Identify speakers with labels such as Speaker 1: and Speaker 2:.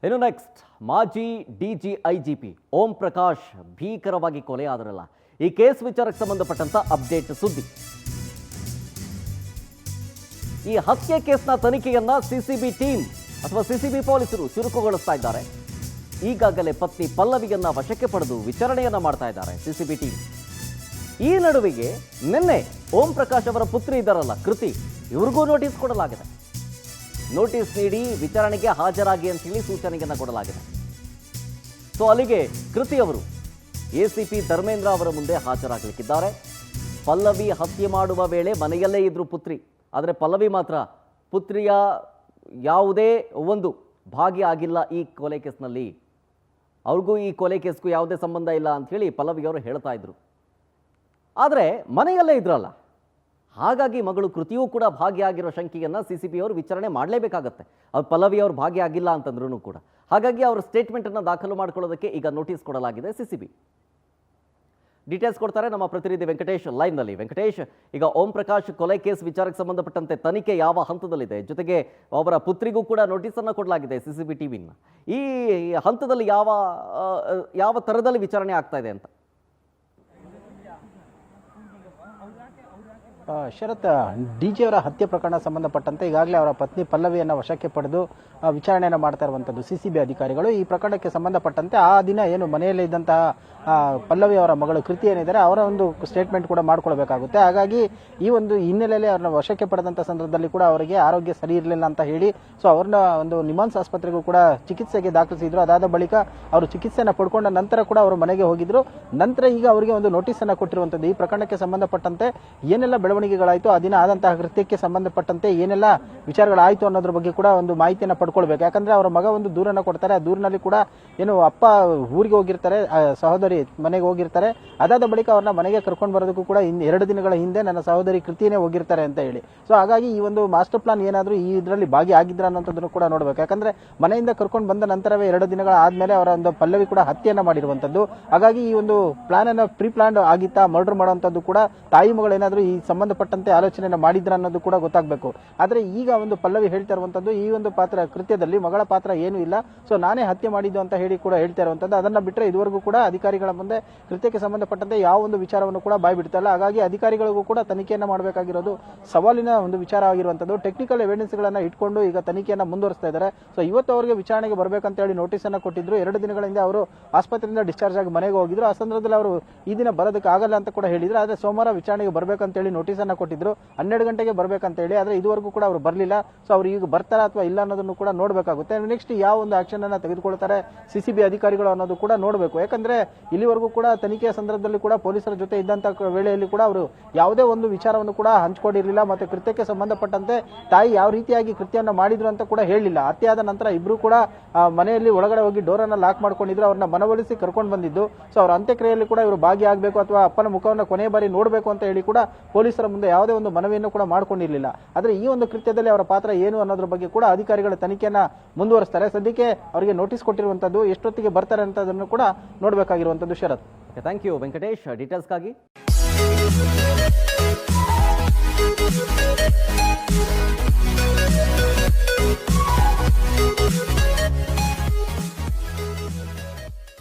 Speaker 1: ಇನ್ನು ನೆಕ್ಸ್ಟ್ ಮಾಜಿ ಡಿಜಿಐಜಿಪಿ ಓಂ ಪ್ರಕಾಶ್ ಭೀಕರವಾಗಿ ಕೊಲೆಯಾದರಲ್ಲ. ಈ ಕೇಸ್ ವಿಚಾರಕ್ಕೆ ಸಂಬಂಧಪಟ್ಟಂತ ಅಪ್ಡೇಟ್ ಸುದ್ದಿ. ಈ ಹತ್ಯೆ ಕೇಸ್ನ ತನಿಖೆಯನ್ನ ಸಿಸಿಬಿ ಟೀಮ್ ಅಥವಾ ಸಿಸಿಬಿ ಪೊಲೀಸರು ಚುರುಕುಗೊಳಿಸ್ತಾ ಇದ್ದಾರೆ. ಈಗಾಗಲೇ ಪತ್ನಿ ಪಲ್ಲವಿಯನ್ನ ವಶಕ್ಕೆ ಪಡೆದು ವಿಚಾರಣೆಯನ್ನ ಮಾಡ್ತಾ ಇದ್ದಾರೆ ಸಿಸಿಬಿ ಟೀಮ್. ಈ ನಡುವೆಗೆ ನಿನ್ನೆ ಓಂ ಪ್ರಕಾಶ್ ಅವರ ಪುತ್ರಿ ಇದ್ದಾರಲ್ಲ ಕೃತಿ, ಇವ್ರಿಗೂ ನೋಟಿಸ್ ಕೊಡಲಾಗಿದೆ. ನೋಟಿಸ್ ನೀಡಿ ವಿಚಾರಣೆಗೆ ಹಾಜರಾಗಿ ಅಂತ ಹೇಳಿ ಸೂಚನೆಯನ್ನ ಕೊಡಲಾಗಿದೆ. ಸೊ ಅಲ್ಲಿಗೆ ಕೃತಿ ಅವರು ಎಸಿಪಿ ಧರ್ಮೇಂದ್ರ ಅವರ ಮುಂದೆ ಹಾಜರಾಗಲಿಕ್ಕಿದ್ದಾರೆ. ಪಲ್ಲವಿ ಹತ್ಯೆ ಮಾಡುವ ವೇಳೆ ಮನೆಯಲ್ಲೇ ಇದ್ರು ಪುತ್ರಿ, ಆದರೆ ಪಲ್ಲವಿ ಮಾತ್ರ ಪುತ್ರಿಯ ಯಾವುದೇ ಒಂದು ಭಾಗಿಯಾಗಿಲ್ಲ ಈ ಕೊಲೆ ಕೇಸ್ನಲ್ಲಿ, ಅವ್ರಿಗೂ ಈ ಕೊಲೆ ಕೇಸ್ಗೂ ಯಾವುದೇ ಸಂಬಂಧ ಇಲ್ಲ ಅಂತ ಹೇಳಿ ಪಲ್ಲವಿಯವರು ಹೇಳ್ತಾ ಇದ್ರು. ಆದರೆ ಮನೆಯಲ್ಲೇ ಇದ್ರಲ್ಲ, ಹಾಗಾಗಿ ಮಗಳು ಕೃತಿಯೂ ಕೂಡ ಭಾಗಿಯಾಗಿರೋ ಶಂಕೆಯನ್ನು ಸಿಸಿಬಿ ಅವರು ವಿಚಾರಣೆ ಮಾಡಲೇಬೇಕಾಗತ್ತೆ. ಅವ್ರು ಪಲ್ಲವಿ ಅವರು ಭಾಗಿಯಾಗಿಲ್ಲ ಅಂತಂದ್ರೂ ಕೂಡ. ಹಾಗಾಗಿ ಅವರ ಸ್ಟೇಟ್ಮೆಂಟನ್ನು ದಾಖಲು ಮಾಡ್ಕೊಳ್ಳೋದಕ್ಕೆ ಈಗ ನೋಟಿಸ್ ಕೊಡಲಾಗಿದೆ ಸಿಸಿಬಿ. ಡೀಟೇಲ್ಸ್ ಕೊಡ್ತಾರೆ ನಮ್ಮ ಪ್ರತಿನಿಧಿ ವೆಂಕಟೇಶ್ ಲೈವ್ನಲ್ಲಿ. ವೆಂಕಟೇಶ್, ಈಗ ಓಂ ಪ್ರಕಾಶ್ ಕೊಲೆ ಕೇಸ್ ವಿಚಾರಕ್ಕೆ ಸಂಬಂಧಪಟ್ಟಂತೆ ತನಿಖೆ ಯಾವ ಹಂತದಲ್ಲಿದೆ? ಜೊತೆಗೆ ಅವರ ಪುತ್ರಿಗೂ ಕೂಡ ನೋಟಿಸನ್ನು ಕೊಡಲಾಗಿದೆ ಸಿಸಿಬಿ ಟಿವಿನ. ಈ ಹಂತದಲ್ಲಿ ಯಾವ ಥರದಲ್ಲಿ ವಿಚಾರಣೆ ಆಗ್ತಾ ಇದೆ ಅಂತ?
Speaker 2: ಶರತ್, ಡಿಜೆ ಅವರ ಹತ್ಯೆ ಪ್ರಕರಣ ಸಂಬಂಧಪಟ್ಟಂತೆ ಈಗಾಗಲೇ ಅವರ ಪತ್ನಿ ಪಲ್ಲವಿಯನ್ನು ವಶಕ್ಕೆ ಪಡೆದು ವಿಚಾರಣೆಯನ್ನು ಮಾಡ್ತಾ ಇರುವಂಥದ್ದು ಸಿಸಿಬಿ ಅಧಿಕಾರಿಗಳು. ಈ ಪ್ರಕರಣಕ್ಕೆ ಸಂಬಂಧಪಟ್ಟಂತೆ ಆ ದಿನ ಏನು ಮನೆಯಲ್ಲೇ ಇದ್ದಂತಹ ಪಲ್ಲವಿ ಅವರ ಮಗಳು ಕೃತಿ ಏನಿದ್ದಾರೆ ಅವರ ಒಂದು ಸ್ಟೇಟ್ಮೆಂಟ್ ಕೂಡ ಮಾಡ್ಕೊಳ್ಬೇಕಾಗುತ್ತೆ. ಹಾಗಾಗಿ ಈ ಒಂದು ಹಿನ್ನೆಲೆಯಲ್ಲಿ ಅವ್ರನ್ನ ವಶಕ್ಕೆ ಪಡೆದಂಥ ಸಂದರ್ಭದಲ್ಲಿ ಕೂಡ ಅವರಿಗೆ ಆರೋಗ್ಯ ಸರಿ ಇರಲಿಲ್ಲ ಅಂತ ಹೇಳಿ ಅವ್ರನ್ನ ಒಂದು ನಿಮಾನ್ಸ್ ಆಸ್ಪತ್ರೆಗೂ ಕೂಡ ಚಿಕಿತ್ಸೆಗೆ ದಾಖಲಿಸಿದ್ರು. ಅದಾದ ಬಳಿಕ ಅವರು ಚಿಕಿತ್ಸೆಯನ್ನು ಪಡ್ಕೊಂಡ ನಂತರ ಕೂಡ ಅವರು ಮನೆಗೆ ಹೋಗಿದ್ರು. ನಂತರ ಈಗ ಅವರಿಗೆ ಒಂದು ನೋಟಿಸ್ ಅನ್ನು ಕೊಟ್ಟಿರುವಂಥದ್ದು. ಈ ಪ್ರಕರಣಕ್ಕೆ ಸಂಬಂಧಪಟ್ಟಂತೆ ಏನೆಲ್ಲ ಬೆಳವಣಿಗೆಗಳಾಯಿತು, ಆ ದಿನ ಆದಂತಹ ಕೃತ್ಯಕ್ಕೆ ಸಂಬಂಧಪಟ್ಟಂತೆ ಏನೆಲ್ಲ ವಿಚಾರಗಳಾಯಿತು ಅನ್ನೋದ್ರ ಬಗ್ಗೆ ಕೂಡ ಒಂದು ಮಾಹಿತಿಯನ್ನು ಪಡ್ಕೊಳ್ಬೇಕು. ಯಾಕಂದ್ರೆ ಅವರ ಮಗ ಒಂದು ದೂರನ್ನು ಕೊಡ್ತಾರೆ. ಆ ದೂರಿನಲ್ಲಿ ಕೂಡ ಏನು ಅಪ್ಪ ಊರಿಗೆ ಹೋಗಿರ್ತಾರೆ, ಸಹೋದರಿ ಮನೆಗೆ ಹೋಗಿರ್ತಾರೆ. ಅದಾದ ಬಳಿಕ ಅವ್ರನ್ನ ಮನೆಗೆ ಕರ್ಕೊಂಡು ಬರೋದಕ್ಕೂ ಕೂಡ 2 ದಿನಗಳ ಹಿಂದೆ ನನ್ನ ಸಹೋದರಿ ಕೃತಿಯೇ ಹೋಗಿರ್ತಾರೆ ಅಂತ ಹೇಳಿ. ಹಾಗಾಗಿ ಈ ಒಂದು ಮಾಸ್ಟರ್ ಪ್ಲಾನ್ ಏನಾದರೂ ಈ ಇದರಲ್ಲಿ ಭಾಗಿಯಾಗಿದ್ರ ಅನ್ನೋದನ್ನು ಕೂಡ ನೋಡ್ಬೇಕು. ಯಾಕಂದ್ರೆ ಮನೆಯಿಂದ ಕರ್ಕೊಂಡು ಬಂದ ನಂತರವೇ 2 ದಿನಗಳ ಆದ್ಮೇಲೆ ಅವರ ಒಂದು ಪಲ್ಲವಿ ಕೂಡ ಹತ್ಯೆಯನ್ನ ಮಾಡಿರುವಂತದ್ದು. ಹಾಗಾಗಿ ಈ ಒಂದು ಪ್ಲಾನ್ ಅನ್ನ ಪ್ರೀ ಪ್ಲಾನ್ ಆಗಿತ್ತಾ, ಮರ್ಡರ್ ಮಾಡುವಂತದ್ದು ಕೂಡ ತಾಯಿ ಮಗಳೇನಾದ್ರೂ ಈ ಸಂಬಂಧಪಟ್ಟಂತೆ ಆಲೋಚನೆಯನ್ನ ಮಾಡಿದ್ರ ಅನ್ನೋದು ಕೂಡ ಗೊತ್ತಾಗಬೇಕು. ಆದ್ರೆ ಈಗ ಒಂದು ಪಲ್ಲವಿ ಹೇಳ್ತಾ ಇರುವಂತದ್ದು ಈ ಒಂದು ಪಾತ್ರ ಕೃತ್ಯದಲ್ಲಿ ಮಗಳ ಪಾತ್ರ ಏನೂ ಇಲ್ಲ, ನಾನೇ ಹತ್ಯೆ ಮಾಡಿದ್ದು ಅಂತ ಹೇಳಿ ಕೂಡ ಹೇಳ್ತಾ ಇರುವಂತದ್ದು. ಅದನ್ನ ಬಿಟ್ಟರೆ ಇದುವರೆಗೂ ಕೂಡ ಅಧಿಕಾರಿಗಳ ಮುಂದೆ ಕೃತ್ಯಕ್ಕೆ ಸಂಬಂಧಪಟ್ಟಂತೆ ಯಾವ ಒಂದು ವಿಚಾರವನ್ನು ಕೂಡ ಬಾಯ್ ಬಿಡ್ತಾ ಇಲ್ಲ. ಹಾಗಾಗಿ ಅಧಿಕಾರಿಗಳಿಗೂ ಕೂಡ ತನಿಖೆಯನ್ನ ಮಾಡಬೇಕಾಗಿರೋದು ಸವಾಲಿನ ಒಂದು ವಿಚಾರ ಆಗಿರುವಂತದ್ದು. ಟೆಕ್ನಿಕಲ್ ಎವಿಡೆನ್ಸ್ ಗಳನ್ನ ಇಟ್ಕೊಂಡು ಈಗ ತನಿಖೆಯನ್ನ ಮುಂದುವರಿಸ್ತಾ ಇದ್ದಾರೆ. ಇವತ್ತು ಅವರಿಗೆ ವಿಚಾರಣೆಗೆ ಬರಬೇಕಂತ ಹೇಳಿ ನೋಟಿಸ್ ಅನ್ನ ಕೊಟ್ಟಿದ್ರು. 2 ದಿನಗಳಿಂದ ಅವರು ಆಸ್ಪತ್ರೆಯಿಂದ ಡಿಸ್ಚಾರ್ಜ್ ಆಗಿ ಮನೆಗೆ ಹೋಗಿದ್ರು. ಆ ಸಂದರ್ಭದಲ್ಲಿ ಅವರು ಈ ದಿನ ಬರೋದಕ್ಕೆ ಆಗಲ್ಲ ಅಂತ ಕೂಡ ಹೇಳಿದ್ರು. ಆದ್ರೆ ಸೋಮವಾರ ವಿಚಾರಣೆಗೆ ಬರಬೇಕಂತ ಹೇಳಿ ನೋಟಿಸ್ ಅನ್ನ ಕೊಟ್ಟಿದ್ರು, 12 ಗಂಟೆಗೆ ಬರಬೇಕಂತ ಹೇಳಿ. ಆದ್ರೆ ಇದುವರೆಗೂ ಕೂಡ ಅವರು ಬರಲಿಲ್ಲ. ಅವ್ರು ಈಗ ಬರ್ತಾರ ಅಥವಾ ಇಲ್ಲ ಅನ್ನೋದನ್ನು ಕೂಡ ನೋಡಬೇಕಾಗುತ್ತೆ. ನೆಕ್ಸ್ಟ್ ಯಾವ ಒಂದು ಆಕ್ಷನ್ ಅನ್ನ ತೆಗೆದುಕೊಳ್ತಾರೆ ಸಿಸಿಬಿ ಅಧಿಕಾರಿಗಳು ಅನ್ನೋದು ಕೂಡ ನೋಡಬೇಕು. ಯಾಕಂದ್ರೆ ಇಲ್ಲಿವರೆಗೂ ಕೂಡ ತನಿಖೆಯ ಸಂದರ್ಭದಲ್ಲಿ ಕೂಡ ಪೊಲೀಸರ ಜೊತೆ ಇದ್ದಂತ ವೇಳೆಯಲ್ಲಿ ಕೂಡ ಅವರು ಯಾವುದೇ ಒಂದು ವಿಚಾರವನ್ನು ಕೂಡ ಹಂಚಿಕೊಂಡಿರಲಿಲ್ಲ. ಮತ್ತೆ ಕೃತ್ಯಕ್ಕೆ ಸಂಬಂಧಪಟ್ಟಂತೆ ತಾಯಿ ಯಾವ ರೀತಿಯಾಗಿ ಕೃತ್ಯವನ್ನು ಮಾಡಿದ್ರು ಅಂತ ಕೂಡ ಹೇಳಿಲ್ಲ. ಹತ್ಯೆಯಾದ ನಂತರ ಇಬ್ರು ಕೂಡ ಮನೆಯಲ್ಲಿ ಒಳಗಡೆ ಹೋಗಿ ಡೋರ್ ಅನ್ನ ಲಾಕ್ ಮಾಡ್ಕೊಂಡಿದ್ರು. ಅವ್ರನ್ನ ಮನವೊಲಿಸಿ ಕರ್ಕೊಂಡು ಬಂದಿದ್ದು. ಅವ್ರ ಅಂತ್ಯಕ್ರಿಯೆಯಲ್ಲಿ ಕೂಡ ಇವರು ಭಾಗಿಯಾಗಬೇಕು ಅಥವಾ ಅಪ್ಪನ ಮುಖವನ್ನು ಕೊನೆ ಬಾರಿ ನೋಡಬೇಕು ಅಂತ ಹೇಳಿ ಕೂಡ ಪೊಲೀಸರ ಮುಂದೆ ಯಾವುದೇ ಒಂದು ಮನವಿಯನ್ನು ಕೂಡ ಮಾಡ್ಕೊಂಡಿರಲಿಲ್ಲ. ಆದ್ರೆ ಈ ಒಂದು ಕೃತ್ಯದಲ್ಲಿ ಅವರ ಪಾತ್ರ ಏನು ಅನ್ನೋದ್ರ ಬಗ್ಗೆ ಕೂಡ ಅಧಿಕಾರಿಗಳ ತನಿಖೆಯನ್ನ ಮುಂದುವರಿಸ್ತಾರೆ. ಸದ್ಯಕ್ಕೆ ಅವರಿಗೆ ನೋಟಿಸ್ ಕೊಟ್ಟಿರುವಂತದ್ದು, ಎಷ್ಟೊತ್ತಿಗೆ ಬರ್ತಾರೆ ಅಂತ ಅದನ್ನು ಕೂಡ ನೋಡಬೇಕಾಗಿರುವಂತದ್ದು. ಶರತ್,
Speaker 1: ಥ್ಯಾಂಕ್ ಯು ವೆಂಕಟೇಶ್ ಡೀಟೇಲ್ಸ್ಗಾಗಿ.